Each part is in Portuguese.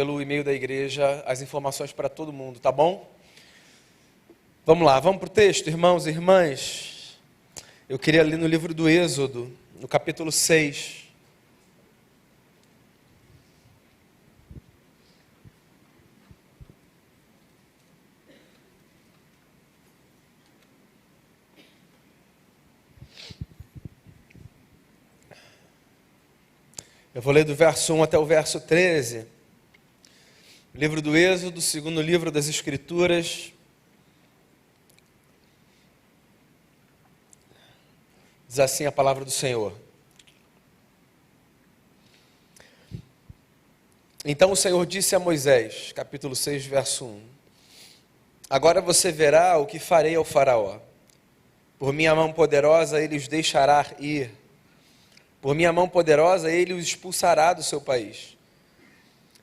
Pelo e-mail da igreja as informações para todo mundo, tá bom? Vamos lá, vamos para o texto, irmãos e irmãs. Eu queria ler no livro do Êxodo, no capítulo 6. Eu vou ler do verso 1 até o verso 13. Livro do Êxodo, segundo livro das Escrituras. Diz assim a palavra do Senhor. Então o Senhor disse a Moisés, capítulo 6, verso 1. Agora você verá o que farei ao faraó. Por minha mão poderosa ele os deixará ir. Por minha mão poderosa ele os expulsará do seu país.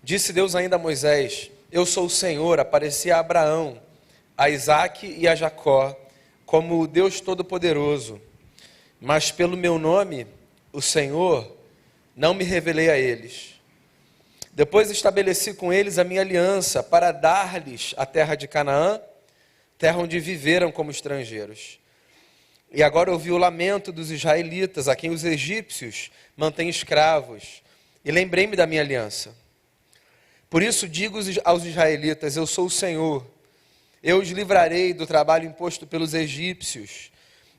Disse Deus ainda a Moisés, eu sou o Senhor, apareci a Abraão, a Isaque e a Jacó, como o Deus Todo-Poderoso. Mas pelo meu nome, o Senhor, não me revelei a eles. Depois estabeleci com eles a minha aliança para dar-lhes a terra de Canaã, terra onde viveram como estrangeiros. E agora ouvi o lamento dos israelitas, a quem os egípcios mantêm escravos, e lembrei-me da minha aliança. Por isso digo aos israelitas, eu sou o Senhor, eu os livrarei do trabalho imposto pelos egípcios,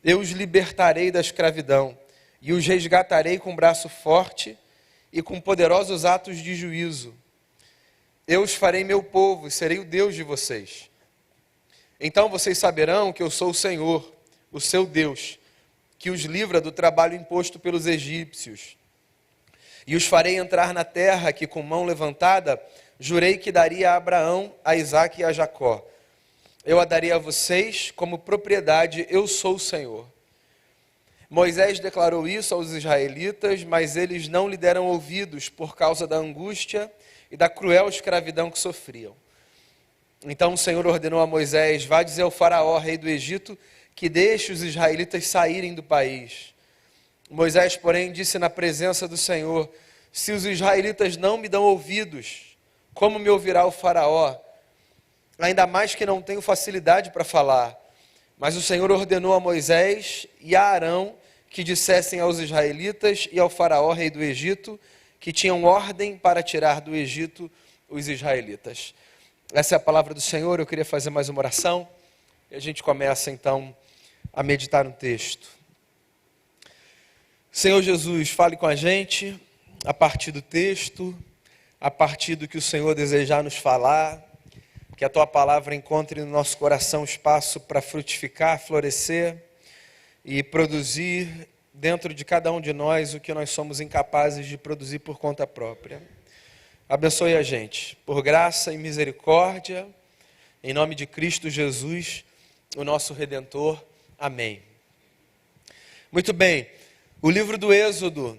eu os libertarei da escravidão, e os resgatarei com braço forte e com poderosos atos de juízo. Eu os farei meu povo e serei o Deus de vocês. Então vocês saberão que eu sou o Senhor, o seu Deus, que os livra do trabalho imposto pelos egípcios. E os farei entrar na terra que com mão levantada jurei que daria a Abraão, a Isaque e a Jacó. Eu a daria a vocês como propriedade, eu sou o Senhor. Moisés declarou isso aos israelitas, mas eles não lhe deram ouvidos por causa da angústia e da cruel escravidão que sofriam. Então o Senhor ordenou a Moisés, vá dizer ao faraó, rei do Egito, que deixe os israelitas saírem do país. Moisés, porém, disse na presença do Senhor, se os israelitas não me dão ouvidos, como me ouvirá o faraó? Ainda mais que não tenho facilidade para falar. Mas o Senhor ordenou a Moisés e a Arão que dissessem aos israelitas e ao faraó, rei do Egito, que tinham ordem para tirar do Egito os israelitas. Essa é a palavra do Senhor. Eu queria fazer mais uma oração e a gente começa então a meditar no texto. Senhor Jesus, fale com a gente a partir do texto, a partir do que o Senhor desejar nos falar, que a Tua palavra encontre no nosso coração espaço para frutificar, florescer e produzir dentro de cada um de nós o que nós somos incapazes de produzir por conta própria. Abençoe a gente, por graça e misericórdia, em nome de Cristo Jesus, o nosso Redentor. Amém. Muito bem, o livro do Êxodo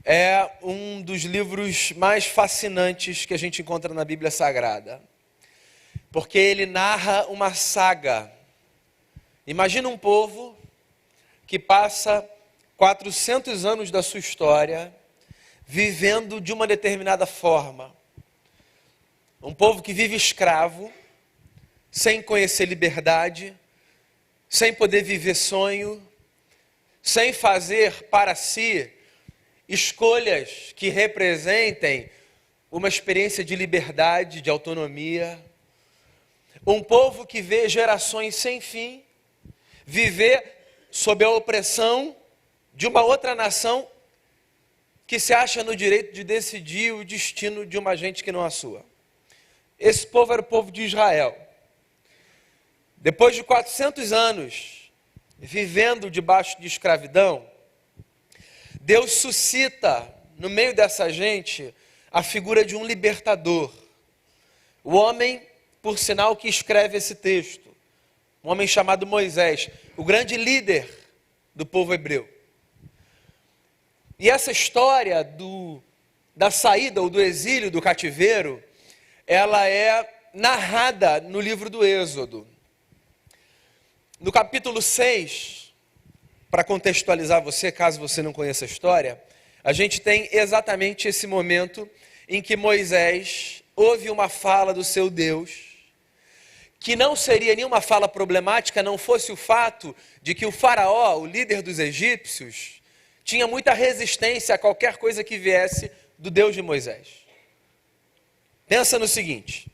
é um dos livros mais fascinantes que a gente encontra na Bíblia Sagrada, porque ele narra uma saga. Imagina um povo que passa 400 anos da sua história vivendo de uma determinada forma. Um povo que vive escravo, sem conhecer liberdade, sem poder viver sonho, sem fazer para si escolhas que representem uma experiência de liberdade, de autonomia. Um povo que vê gerações sem fim viver sob a opressão de uma outra nação que se acha no direito de decidir o destino de uma gente que não a sua. Esse povo era o povo de Israel. Depois de 400 anos vivendo debaixo de escravidão, Deus suscita no meio dessa gente a figura de um libertador. O homem, por sinal, que escreve esse texto, um homem chamado Moisés, o grande líder do povo hebreu. E essa história da saída ou do exílio, do cativeiro, ela é narrada no livro do Êxodo. No capítulo 6, para contextualizar você, caso você não conheça a história, a gente tem exatamente esse momento em que Moisés houve uma fala do seu Deus, que não seria nenhuma fala problemática, não fosse o fato de que o faraó, o líder dos egípcios, tinha muita resistência a qualquer coisa que viesse do Deus de Moisés. Pensa no seguinte,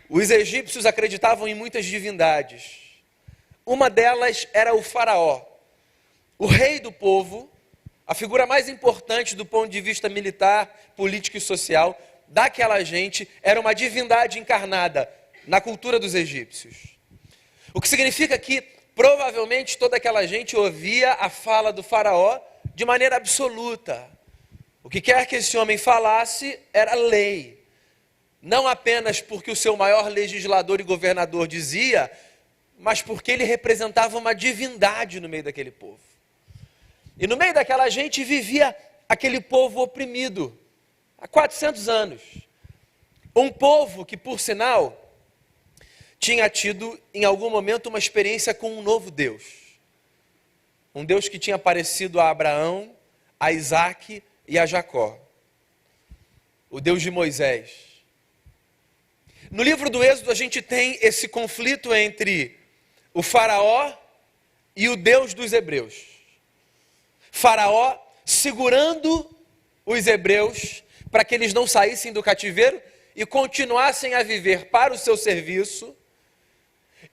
os egípcios acreditavam em muitas divindades. Uma delas era o faraó, o rei do povo, a figura mais importante do ponto de vista militar, político e social daquela gente, era uma divindade encarnada na cultura dos egípcios. O que significa que provavelmente toda aquela gente ouvia a fala do faraó de maneira absoluta. O que quer que esse homem falasse era lei. Não apenas porque o seu maior legislador e governador dizia, mas porque ele representava uma divindade no meio daquele povo. E no meio daquela gente vivia aquele povo oprimido há 400 anos. Um povo que, por sinal, tinha tido em algum momento uma experiência com um novo Deus. Um Deus que tinha aparecido a Abraão, a Isaac e a Jacó. O Deus de Moisés. No livro do Êxodo a gente tem esse conflito entre o faraó e o Deus dos hebreus. Faraó segurando os hebreus para que eles não saíssem do cativeiro e continuassem a viver para o seu serviço.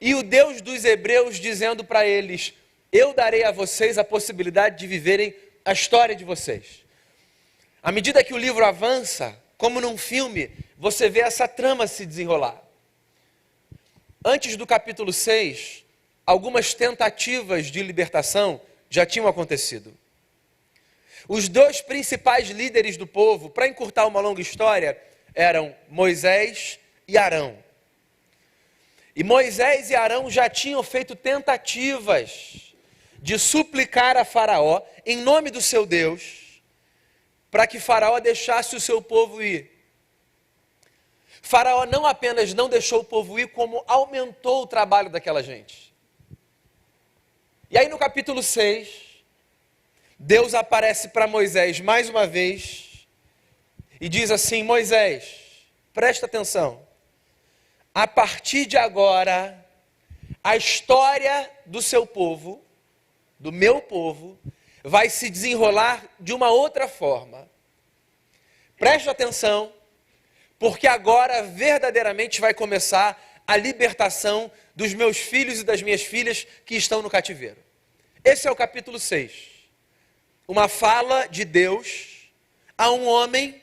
E o Deus dos hebreus dizendo para eles, eu darei a vocês a possibilidade de viverem a história de vocês. À medida que o livro avança, como num filme, você vê essa trama se desenrolar. Antes do capítulo 6, algumas tentativas de libertação já tinham acontecido. Os dois principais líderes do povo, para encurtar uma longa história, eram Moisés e Arão. E Moisés e Arão já tinham feito tentativas de suplicar a Faraó, em nome do seu Deus, para que Faraó deixasse o seu povo ir. Faraó não apenas não deixou o povo ir, como aumentou o trabalho daquela gente. E aí no capítulo 6, Deus aparece para Moisés mais uma vez e diz assim, Moisés, presta atenção. A partir de agora, a história do seu povo, do meu povo, vai se desenrolar de uma outra forma. Preste atenção, porque agora verdadeiramente vai começar a libertação dos meus filhos e das minhas filhas que estão no cativeiro. Esse é o capítulo 6. Uma fala de Deus a um homem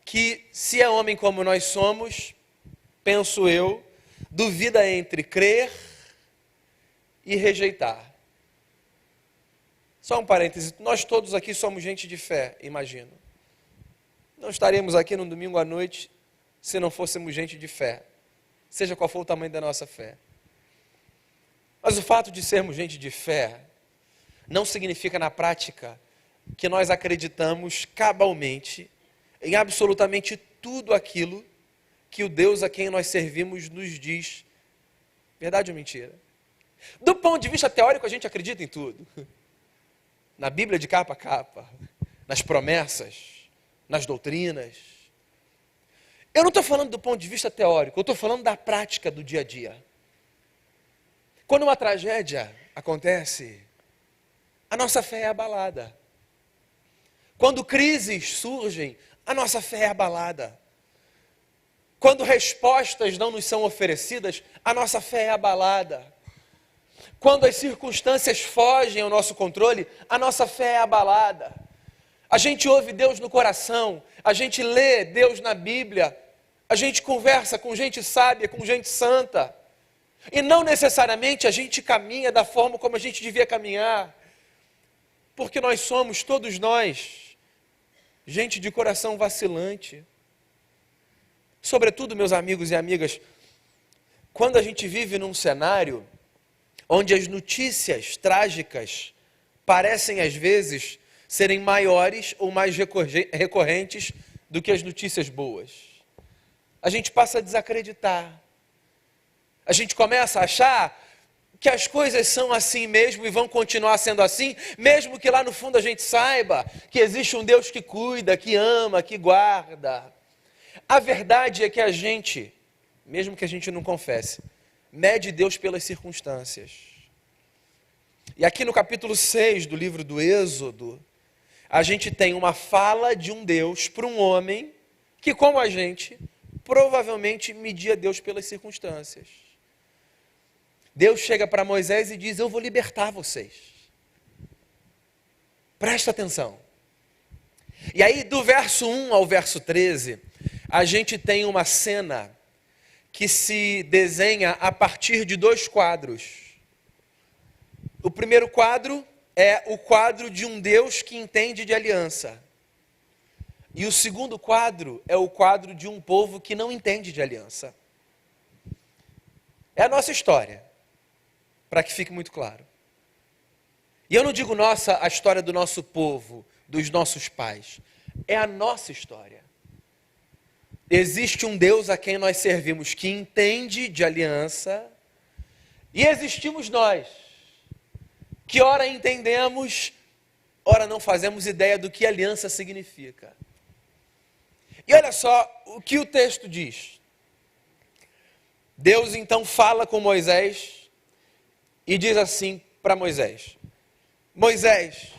que, se é homem como nós somos, penso eu, duvida entre crer e rejeitar. Só um parêntese, nós todos aqui somos gente de fé, imagino. Não estaremos aqui no domingo à noite se não fôssemos gente de fé, seja qual for o tamanho da nossa fé. Mas o fato de sermos gente de fé não significa na prática que nós acreditamos cabalmente em absolutamente tudo aquilo que o Deus a quem nós servimos nos diz. Verdade ou mentira? Do ponto de vista teórico, a gente acredita em tudo. Na Bíblia de capa a capa, nas promessas, nas doutrinas. Eu não estou falando do ponto de vista teórico, eu estou falando da prática do dia a dia. Quando uma tragédia acontece, a nossa fé é abalada. Quando crises surgem, a nossa fé é abalada. Quando respostas não nos são oferecidas, a nossa fé é abalada. Quando as circunstâncias fogem ao nosso controle, a nossa fé é abalada. A gente ouve Deus no coração, a gente lê Deus na Bíblia, a gente conversa com gente sábia, com gente santa. E não necessariamente a gente caminha da forma como a gente devia caminhar. Porque nós somos, todos nós, gente de coração vacilante. Sobretudo, meus amigos e amigas, quando a gente vive num cenário onde as notícias trágicas parecem, às vezes, serem maiores ou mais recorrentes do que as notícias boas. A gente passa a desacreditar. A gente começa a achar que as coisas são assim mesmo e vão continuar sendo assim, mesmo que lá no fundo a gente saiba que existe um Deus que cuida, que ama, que guarda. A verdade é que a gente, mesmo que a gente não confesse, mede Deus pelas circunstâncias. E aqui no capítulo 6 do livro do Êxodo, a gente tem uma fala de um Deus para um homem que, como a gente, provavelmente media Deus pelas circunstâncias. Deus chega para Moisés e diz: eu vou libertar vocês. Presta atenção. E aí, do verso 1 ao verso 13, a gente tem uma cena que se desenha a partir de 2 quadros. O primeiro quadro é o quadro de um Deus que entende de aliança. E o segundo quadro é o quadro de um povo que não entende de aliança. É a nossa história, para que fique muito claro. E eu não digo nossa, a história do nosso povo, dos nossos pais. É a nossa história. Existe um Deus a quem nós servimos que entende de aliança, e existimos nós, que ora entendemos, ora não fazemos ideia do que aliança significa. E olha só o que o texto diz. Deus então fala com Moisés e diz assim para Moisés: Moisés,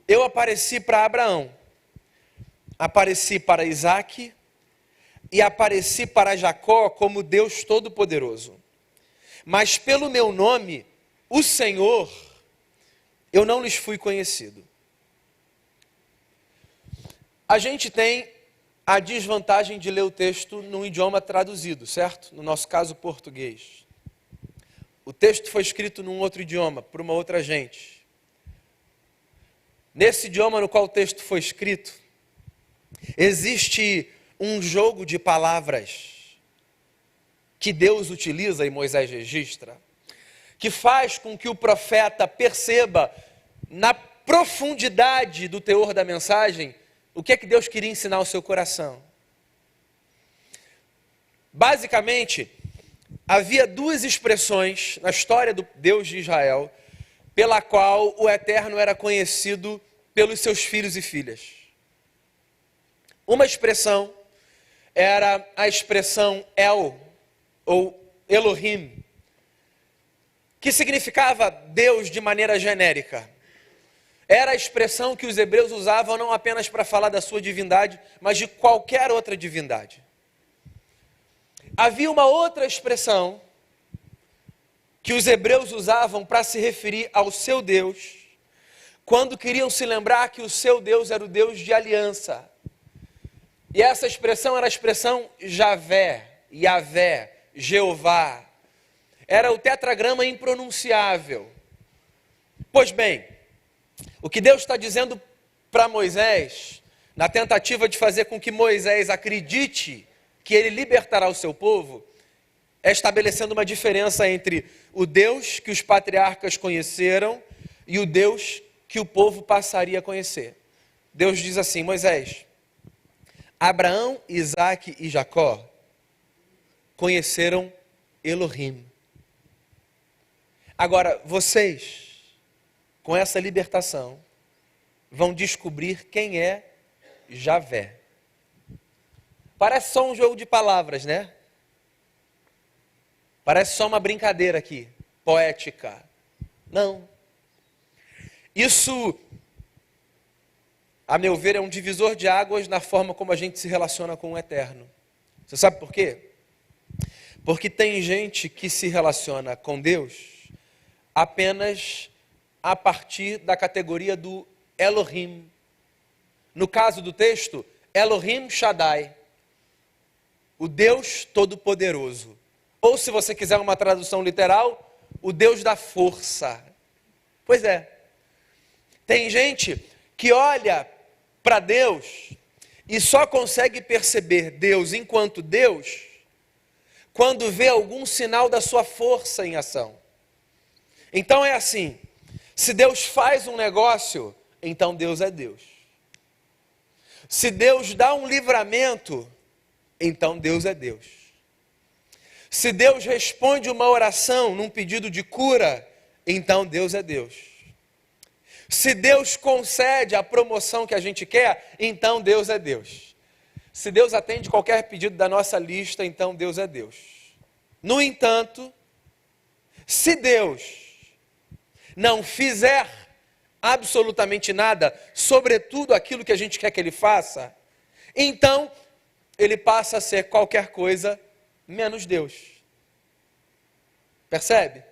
eu apareci para Abraão, apareci para Isaque e apareci para Jacó como Deus Todo-Poderoso. Mas pelo meu nome, o Senhor, eu não lhes fui conhecido. A gente tem a desvantagem de ler o texto num idioma traduzido, certo? No nosso caso, português. O texto foi escrito num outro idioma, por uma outra gente. Nesse idioma no qual o texto foi escrito, existe um jogo de palavras que Deus utiliza e Moisés registra, que faz com que o profeta perceba na profundidade do teor da mensagem o que é que Deus queria ensinar ao seu coração. Basicamente, havia 2 expressões na história do Deus de Israel pela qual o Eterno era conhecido pelos seus filhos e filhas. Uma expressão era a expressão El, ou Elohim, que significava Deus de maneira genérica. Era a expressão que os hebreus usavam não apenas para falar da sua divindade, mas de qualquer outra divindade. Havia uma outra expressão que os hebreus usavam para se referir ao seu Deus, quando queriam se lembrar que o seu Deus era o Deus de aliança. E essa expressão era a expressão Javé, Yavé, Jeová. Era o tetragrama impronunciável. Pois bem, o que Deus está dizendo para Moisés, na tentativa de fazer com que Moisés acredite que ele libertará o seu povo, é estabelecendo uma diferença entre o Deus que os patriarcas conheceram e o Deus que o povo passaria a conhecer. Deus diz assim: Moisés, Abraão, Isaque e Jacó conheceram Elohim. Agora, vocês, com essa libertação, vão descobrir quem é Javé. Parece só um jogo de palavras, né? Parece só uma brincadeira aqui, poética. Não. Isso, a meu ver, é um divisor de águas na forma como a gente se relaciona com o Eterno. Você sabe por quê? Porque tem gente que se relaciona com Deus apenas a partir da categoria do Elohim. No caso do texto, Elohim Shaddai, o Deus Todo-Poderoso. Ou, se você quiser uma tradução literal, o Deus da força. Pois é. Tem gente que olha para Deus e só consegue perceber Deus enquanto Deus quando vê algum sinal da sua força em ação. Então é assim, se Deus faz um negócio, então Deus é Deus. Se Deus dá um livramento, então Deus é Deus. Se Deus responde uma oração num pedido de cura, então Deus é Deus. Se Deus concede a promoção que a gente quer, então Deus é Deus. Se Deus atende qualquer pedido da nossa lista, então Deus é Deus. No entanto, se Deus não fizer absolutamente nada, sobretudo aquilo que a gente quer que Ele faça, então Ele passa a ser qualquer coisa menos Deus. Percebe?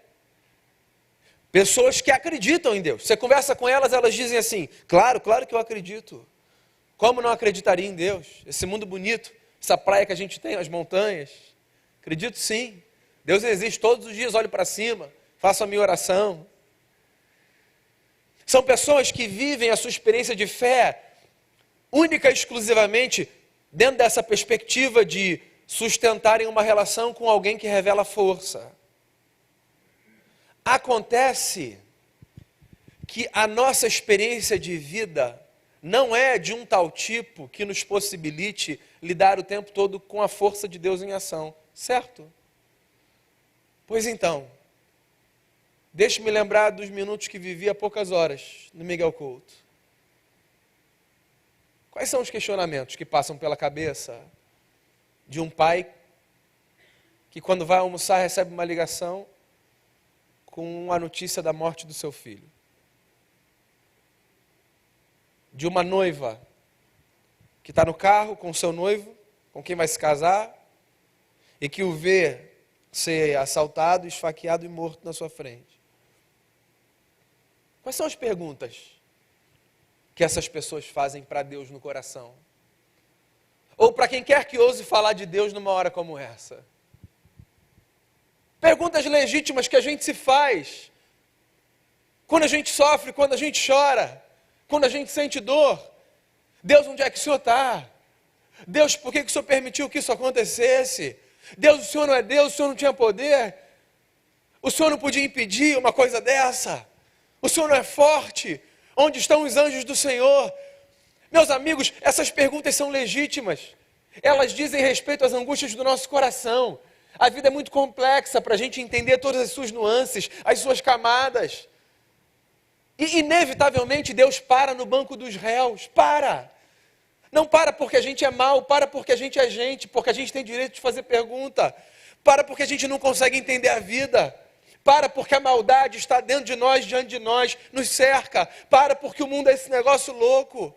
Pessoas que acreditam em Deus. Você conversa com elas, elas dizem assim: claro que eu acredito. Como não acreditaria em Deus? Esse mundo bonito, essa praia que a gente tem, as montanhas. Acredito sim. Deus existe todos os dias, olho para cima, faço a minha oração. São pessoas que vivem a sua experiência de fé única e exclusivamente dentro dessa perspectiva de sustentarem uma relação com alguém que revela força. Acontece que a nossa experiência de vida não é de um tal tipo que nos possibilite lidar o tempo todo com a força de Deus em ação, certo? Pois então, deixe-me lembrar dos minutos que vivi há poucas horas no Miguel Couto. Quais são os questionamentos que passam pela cabeça de um pai que, quando vai almoçar, recebe uma ligação com a notícia da morte do seu filho? De uma noiva que está no carro com o seu noivo, com quem vai se casar, e que o vê ser assaltado, esfaqueado e morto na sua frente. Quais são as perguntas que essas pessoas fazem para Deus no coração? Ou para quem quer que ouse falar de Deus numa hora como essa? Perguntas legítimas que a gente se faz quando a gente sofre, quando a gente chora, quando a gente sente dor. Deus, onde é que o Senhor está? Deus, por que o Senhor permitiu que isso acontecesse? Deus, o Senhor não é Deus, o Senhor não tinha poder? O Senhor não podia impedir uma coisa dessa? O Senhor não é forte? Onde estão os anjos do Senhor? Meus amigos, essas perguntas são legítimas. Elas dizem respeito às angústias do nosso coração. A vida é muito complexa para a gente entender todas as suas nuances, as suas camadas. E inevitavelmente Deus para no banco dos réus. Para! Não para porque a gente é mau, para porque a gente é gente, porque a gente tem direito de fazer pergunta. Para porque a gente não consegue entender a vida. Para porque a maldade está dentro de nós, diante de nós, nos cerca. Para porque o mundo é esse negócio louco.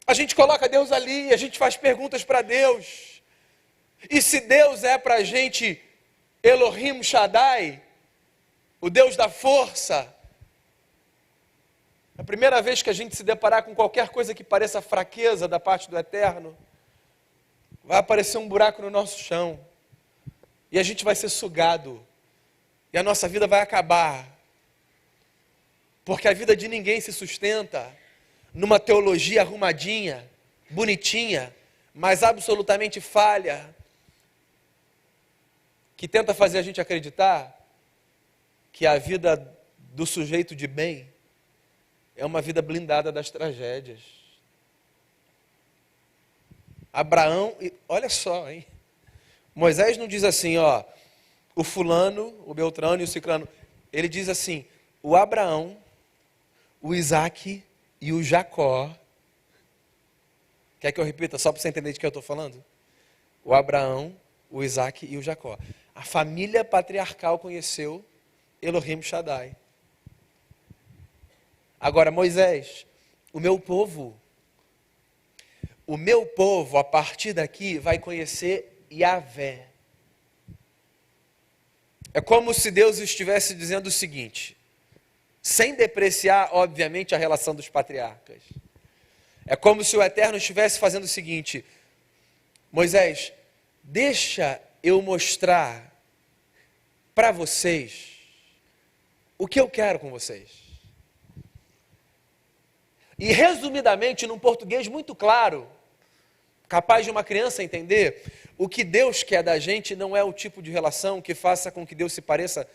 A gente coloca Deus ali, a gente faz perguntas para Deus. E se Deus é para a gente Elohim Shaddai, o Deus da força, a primeira vez que a gente se deparar com qualquer coisa que pareça fraqueza da parte do Eterno, vai aparecer um buraco no nosso chão, e a gente vai ser sugado, e a nossa vida vai acabar, porque a vida de ninguém se sustenta numa teologia arrumadinha, bonitinha, mas absolutamente falha, que tenta fazer a gente acreditar que a vida do sujeito de bem é uma vida blindada das tragédias. Abraão, olha só, hein? Moisés não diz assim, ó, o fulano, o Beltrano e o Cicrano. Ele diz assim, o Abraão, o Isaac e o Jacó. Quer que eu repita só para você entender de que eu estou falando? O Abraão, o Isaac e o Jacó. A família patriarcal conheceu Elohim Shaddai. Agora, Moisés, o meu povo, a partir daqui, vai conhecer Yahvé. É como se Deus estivesse dizendo o seguinte, sem depreciar, obviamente, a relação dos patriarcas. É como se o Eterno estivesse fazendo o seguinte, Moisés, deixa eu mostrar para vocês o que eu quero com vocês. E resumidamente, num português muito claro, capaz de uma criança entender, o que Deus quer da gente não é o tipo de relação que faça com que Deus se pareça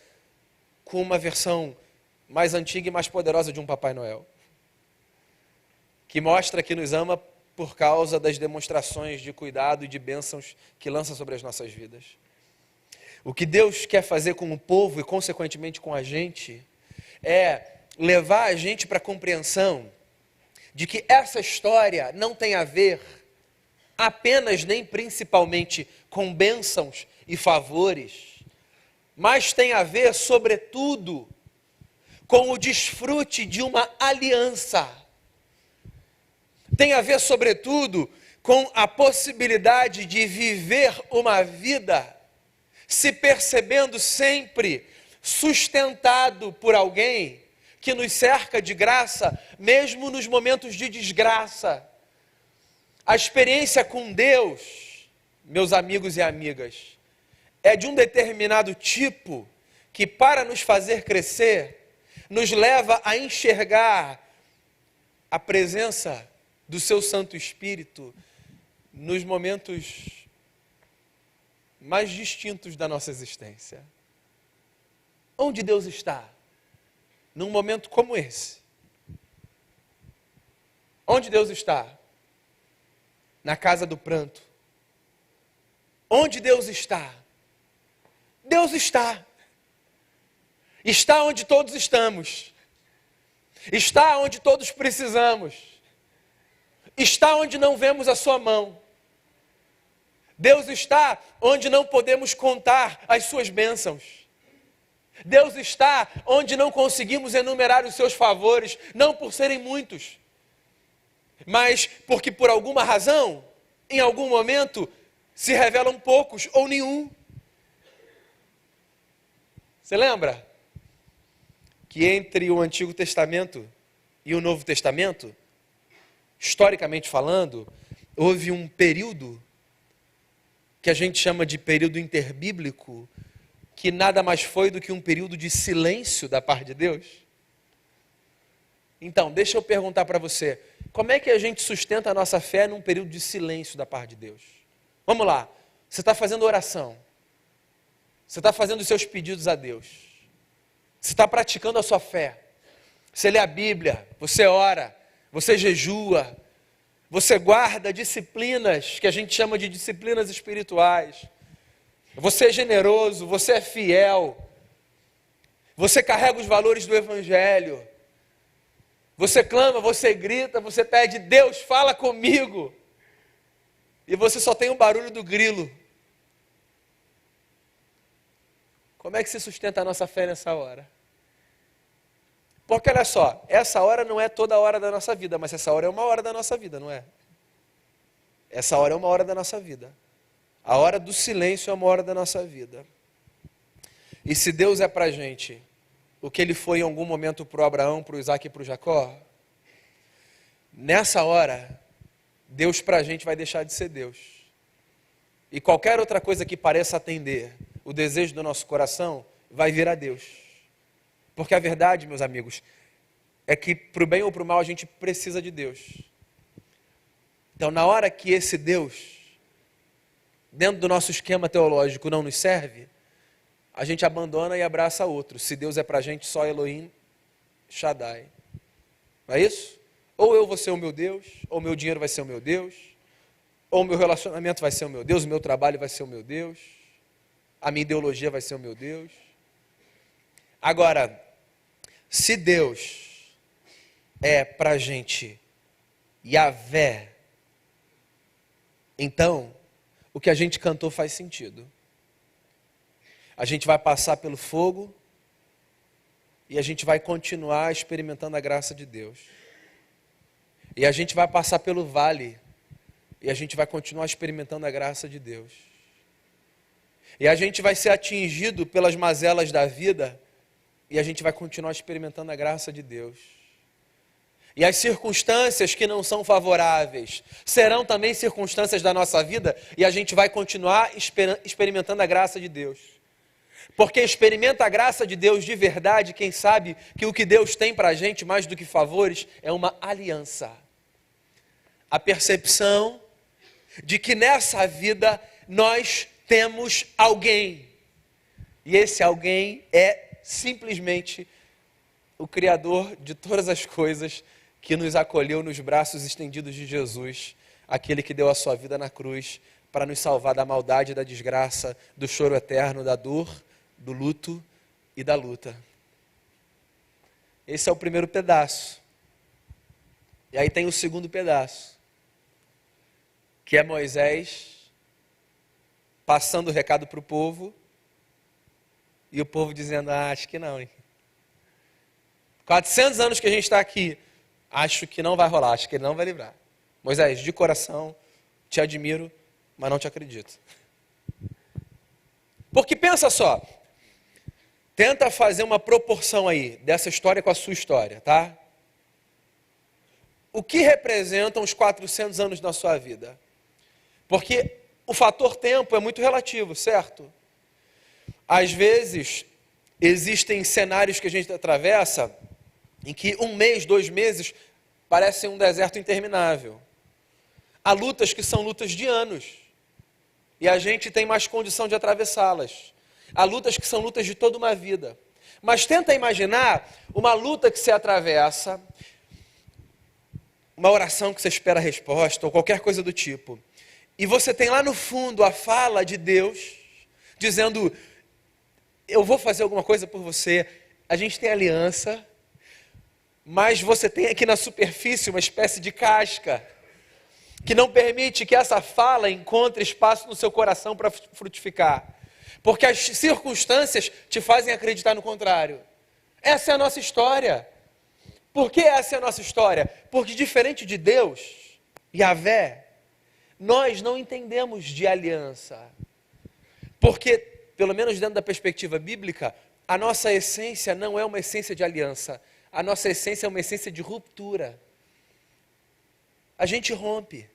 com uma versão mais antiga e mais poderosa de um Papai Noel, que mostra que nos ama por causa das demonstrações de cuidado e de bênçãos que lança sobre as nossas vidas. O que Deus quer fazer com o povo e, consequentemente, com a gente, é levar a gente para a compreensão de que essa história não tem a ver apenas nem principalmente com bênçãos e favores, mas tem a ver, sobretudo, com o desfrute de uma aliança. Tem a ver, sobretudo, com a possibilidade de viver uma vida se percebendo sempre sustentado por alguém que nos cerca de graça, mesmo nos momentos de desgraça. A experiência com Deus, meus amigos e amigas, é de um determinado tipo que, para nos fazer crescer, nos leva a enxergar a presença do seu Santo Espírito nos momentos mais distintos da nossa existência. Onde Deus está? Num momento como esse. Onde Deus está? Na casa do pranto. Onde Deus está? Deus está. Está onde todos estamos. Está onde todos precisamos. Está onde não vemos a sua mão. Deus está onde não podemos contar as suas bênçãos. Deus está onde não conseguimos enumerar os seus favores, não por serem muitos, mas porque por alguma razão, em algum momento, se revelam poucos ou nenhum. Você lembra que entre o Antigo Testamento e o Novo Testamento, historicamente falando, houve um período que a gente chama de período interbíblico, que nada mais foi do que um período de silêncio da parte de Deus? Então, deixa eu perguntar para você, como é que a gente sustenta a nossa fé num período de silêncio da parte de Deus? Vamos lá, você está fazendo oração, você está fazendo os seus pedidos a Deus, você está praticando a sua fé, você lê a Bíblia, você ora, você jejua, você guarda disciplinas que a gente chama de disciplinas espirituais, você é generoso, você é fiel, você carrega os valores do Evangelho, você clama, você grita, você pede, Deus, fala comigo, e você só tem o barulho do grilo. Como é que se sustenta a nossa fé nessa hora? Porque olha só, essa hora não é toda a hora da nossa vida, mas essa hora é uma hora da nossa vida, não é? Essa hora é uma hora da nossa vida. A hora do silêncio é uma hora da nossa vida. E se Deus é para a gente o que Ele foi em algum momento para o Abraão, para o Isaac e para o Jacó, nessa hora, Deus para a gente vai deixar de ser Deus. E qualquer outra coisa que pareça atender o desejo do nosso coração, vai virar Deus. Porque a verdade, meus amigos, é que para o bem ou para o mal a gente precisa de Deus. Então, na hora que esse Deus, dentro do nosso esquema teológico, não nos serve, a gente abandona e abraça outro. Se Deus é para a gente, só Elohim Shaddai. Não é isso? Ou eu vou ser o meu Deus, ou meu dinheiro vai ser o meu Deus, ou o meu relacionamento vai ser o meu Deus, o meu trabalho vai ser o meu Deus, a minha ideologia vai ser o meu Deus. Agora, se Deus é para a gente Yahvé, então, o que a gente cantou faz sentido. A gente vai passar pelo fogo e a gente vai continuar experimentando a graça de Deus. E a gente vai passar pelo vale e a gente vai continuar experimentando a graça de Deus. E a gente vai ser atingido pelas mazelas da vida e a gente vai continuar experimentando a graça de Deus. E as circunstâncias que não são favoráveis serão também circunstâncias da nossa vida e a gente vai continuar experimentando a graça de Deus. Porque experimenta a graça de Deus de verdade, quem sabe que o que Deus tem para a gente, mais do que favores, é uma aliança. A percepção de que nessa vida nós temos alguém. E esse alguém é simplesmente o Criador de todas as coisas, que nos acolheu nos braços estendidos de Jesus, aquele que deu a sua vida na cruz para nos salvar da maldade, da desgraça, do choro eterno, da dor, do luto e da luta. Esse é o primeiro pedaço. E aí tem o segundo pedaço, que é Moisés passando o recado para o povo, e o povo dizendo, acho que não, hein? 400 anos que a gente está aqui, acho que não vai rolar, acho que ele não vai livrar. Moisés, de coração, te admiro, mas não te acredito. Porque pensa só, tenta fazer uma proporção aí dessa história com a sua história, tá? O que representam os 400 anos da sua vida? Porque o fator tempo é muito relativo, certo? Às vezes, existem cenários que a gente atravessa em que 1 mês, 2 meses, parecem um deserto interminável. Há lutas que são lutas de anos, e a gente tem mais condição de atravessá-las. Há lutas que são lutas de toda uma vida. Mas tenta imaginar uma luta que se atravessa, uma oração que você espera a resposta, ou qualquer coisa do tipo. E você tem lá no fundo a fala de Deus, dizendo, eu vou fazer alguma coisa por você, a gente tem aliança, mas você tem aqui na superfície uma espécie de casca, que não permite que essa fala encontre espaço no seu coração para frutificar. Porque as circunstâncias te fazem acreditar no contrário. Essa é a nossa história. Por que essa é a nossa história? Porque diferente de Deus, Yahvé, nós não entendemos de aliança. Porque, pelo menos dentro da perspectiva bíblica, a nossa essência não é uma essência de aliança. A nossa essência é uma essência de ruptura. A gente rompe.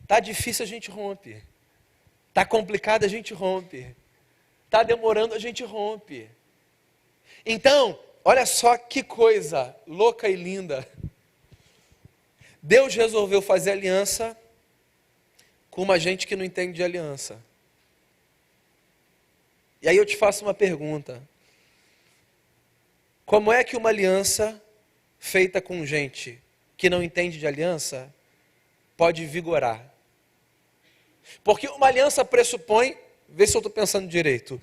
Está difícil, a gente rompe. Está complicado, a gente rompe. Está demorando, a gente rompe. Então, olha só que coisa louca e linda. Deus resolveu fazer aliança com uma gente que não entende de aliança. E aí eu te faço uma pergunta. Como é que uma aliança feita com gente que não entende de aliança pode vigorar? Porque uma aliança pressupõe, vê se eu estou pensando direito,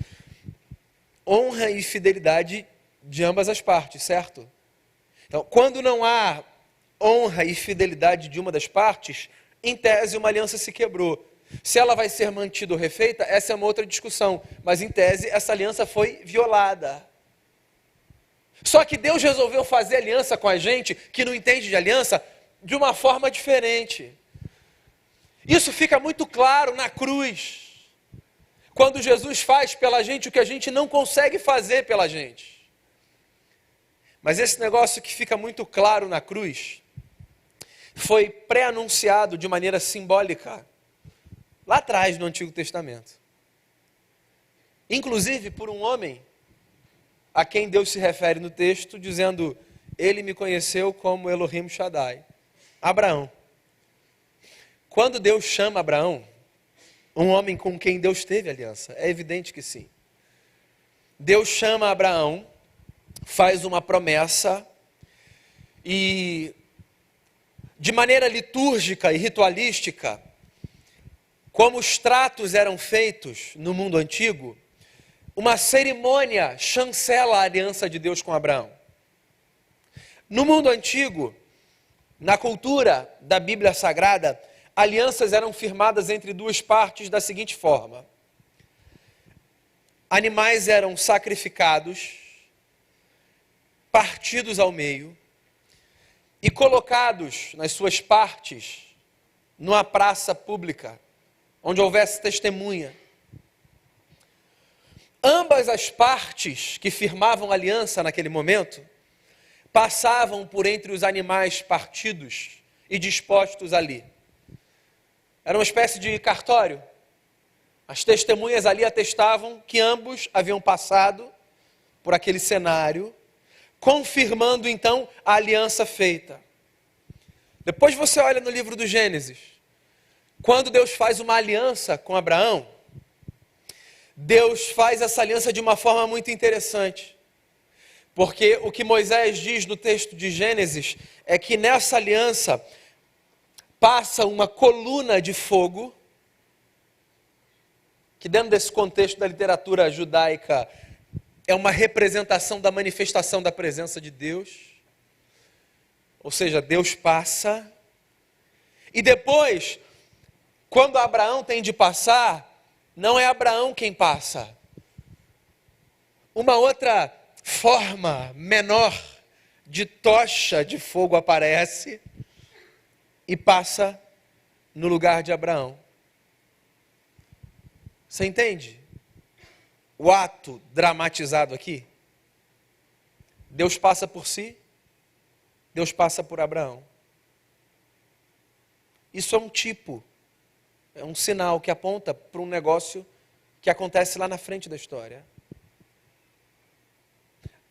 honra e fidelidade de ambas as partes, certo? Então, quando não há honra e fidelidade de uma das partes, em tese uma aliança se quebrou. Se ela vai ser mantida ou refeita, essa é uma outra discussão, mas em tese essa aliança foi violada. Só que Deus resolveu fazer aliança com a gente, que não entende de aliança, de uma forma diferente. Isso fica muito claro na cruz, quando Jesus faz pela gente o que a gente não consegue fazer pela gente. Mas esse negócio que fica muito claro na cruz, foi pré-anunciado de maneira simbólica, lá atrás no Antigo Testamento. Inclusive por um homem, a quem Deus se refere no texto, dizendo, ele me conheceu como Elohim Shaddai, Abraão. Quando Deus chama Abraão, um homem com quem Deus teve aliança, é evidente que sim. Deus chama Abraão, faz uma promessa, e de maneira litúrgica e ritualística, como os tratos eram feitos no mundo antigo, uma cerimônia chancela a aliança de Deus com Abraão. No mundo antigo, na cultura da Bíblia Sagrada, alianças eram firmadas entre duas partes da seguinte forma. Animais eram sacrificados, partidos ao meio e colocados nas suas partes numa praça pública, onde houvesse testemunha. Ambas as partes que firmavam aliança naquele momento passavam por entre os animais partidos e dispostos ali. Era uma espécie de cartório. As testemunhas ali atestavam que ambos haviam passado por aquele cenário, confirmando então a aliança feita. Depois você olha no livro do Gênesis, quando Deus faz uma aliança com Abraão, Deus faz essa aliança de uma forma muito interessante. Porque o que Moisés diz no texto de Gênesis é que nessa aliança passa uma coluna de fogo, que dentro desse contexto da literatura judaica é uma representação da manifestação da presença de Deus. Ou seja, Deus passa, e depois Quando Abraão tem de passar, não é Abraão quem passa. Uma outra forma menor de tocha de fogo aparece e passa no lugar de Abraão. Você entende o ato dramatizado aqui? Deus passa por si, Deus passa por Abraão. Isso é um tipo, é um sinal que aponta para um negócio que acontece lá na frente da história.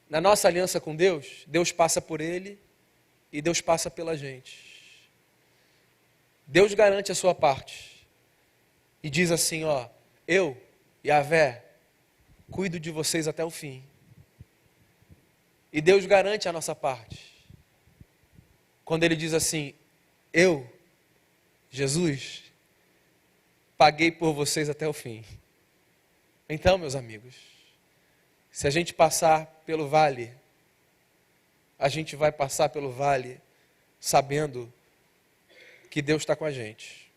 Na nossa aliança com Deus, Deus passa por Ele e Deus passa pela gente. Deus garante a sua parte e diz assim, ó, eu, Yahvé, cuido de vocês até o fim. E Deus garante a nossa parte. Quando Ele diz assim, eu, Jesus, paguei por vocês até o fim. Então, meus amigos, se a gente passar pelo vale, a gente vai passar pelo vale sabendo que Deus está com a gente.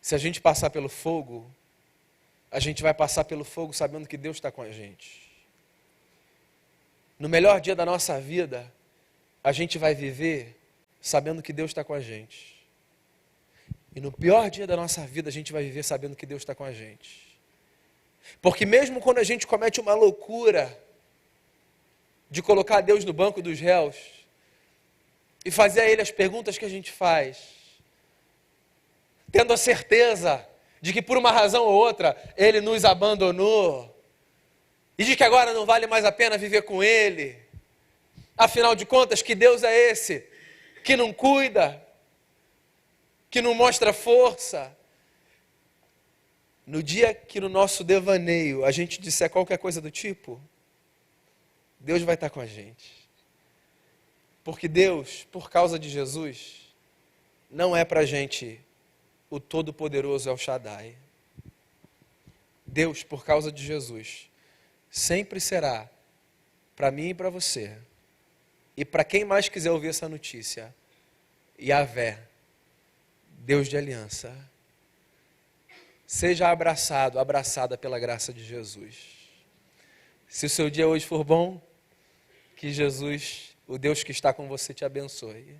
Se a gente passar pelo fogo, a gente vai passar pelo fogo sabendo que Deus está com a gente. No melhor dia da nossa vida, a gente vai viver sabendo que Deus está com a gente. E no pior dia da nossa vida, a gente vai viver sabendo que Deus está com a gente. Porque mesmo quando a gente comete uma loucura de colocar Deus no banco dos réus e fazer a Ele as perguntas que a gente faz, tendo a certeza de que por uma razão ou outra Ele nos abandonou e de que agora não vale mais a pena viver com Ele, afinal de contas, que Deus é esse que não cuida, que não mostra força? No dia que no nosso devaneio a gente disser qualquer coisa do tipo, Deus vai estar com a gente. Porque Deus, por causa de Jesus, não é para a gente o Todo-Poderoso El Shaddai. Deus, por causa de Jesus, sempre será, para mim e para você, e para quem mais quiser ouvir essa notícia, Yahvé, Deus de aliança. Seja abraçado, abraçada pela graça de Jesus. Se o seu dia hoje for bom, que Jesus, o Deus que está com você, te abençoe.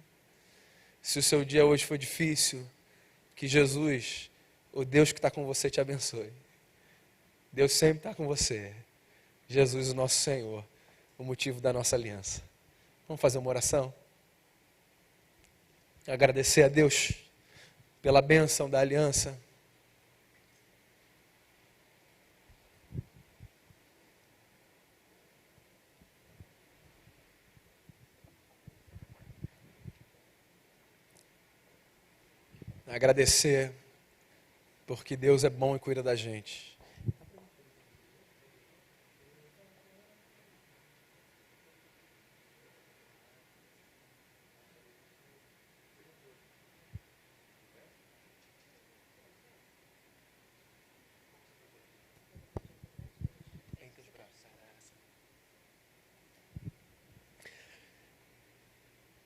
Se o seu dia hoje for difícil, que Jesus, o Deus que está com você, te abençoe. Deus sempre está com você. Jesus, o nosso Senhor, o motivo da nossa aliança. Vamos fazer uma oração? Agradecer a Deus pela bênção da aliança. Agradecer porque Deus é bom e cuida da gente.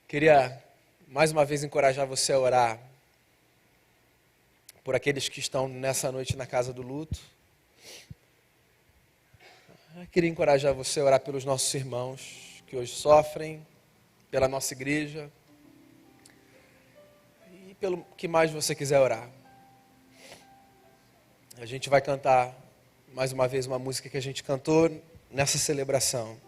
Queria mais uma vez encorajar você a orar por aqueles que estão nessa noite na casa do luto. Eu queria encorajar você a orar pelos nossos irmãos que hoje sofrem, pela nossa igreja e pelo que mais você quiser orar. A gente vai cantar mais uma vez uma música que a gente cantou nessa celebração.